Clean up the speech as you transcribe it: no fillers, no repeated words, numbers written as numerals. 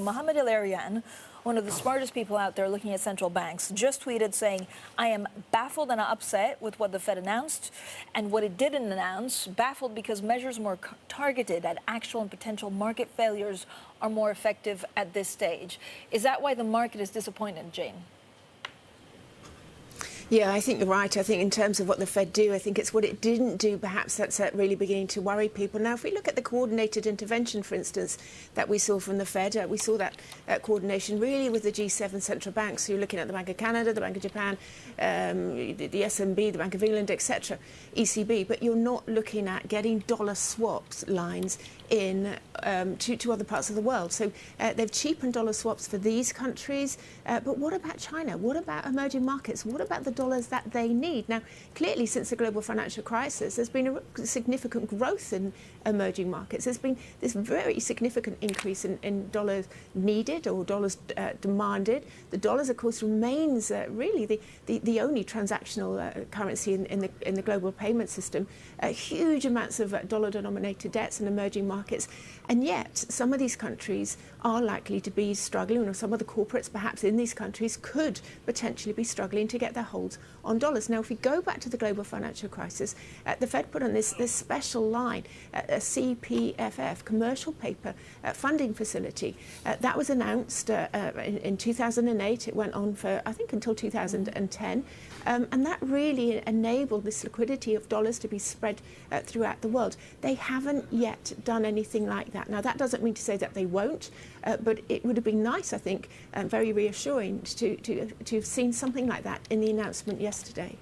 Mohamed El-Erian, one of the smartest people out there looking at central banks, just tweeted saying, I am baffled and upset with what the Fed announced and what it didn't announce. Baffled because measures more targeted at actual and potential market failures are more effective at this stage. Is that why the market is disappointed, Jane? Yeah, I think you're right. I think in terms of what the Fed do, I think it's what it didn't do, perhaps that's really beginning to worry people. Now, if we look at the coordinated intervention, for instance, that we saw from the Fed, we saw that coordination really with the G7 central banks. So you're looking at the Bank of Canada, the Bank of Japan, the SMB, the Bank of England, etc., ECB, but you're not looking at getting dollar swaps lines in to other parts of the world. So they've cheapened dollar swaps for these countries. But what about China? What about emerging markets? What about the dollars that they need? Now, clearly, since the global financial crisis, there's been a significant growth in emerging markets. There's been this very significant increase in dollars needed or dollars demanded. The dollars, of course, remains really the only transactional currency in the global payment system. Huge amounts of dollar-denominated debts in emerging markets. And yet, some of these countries are likely to be struggling, or some of the corporates perhaps in these countries could potentially be struggling to get their holds on dollars. Now, if we go back to the global financial crisis, the Fed put on this special line, a CPFF, commercial paper funding facility. That was announced in 2008. It went on for, I think, until 2010. And that really enabled this liquidity of dollars to be spread throughout the world. They haven't yet done anything like that. Now, that doesn't mean to say that they won't, but it would have been nice, I think, and very reassuring to have seen something like that in the announcement yesterday.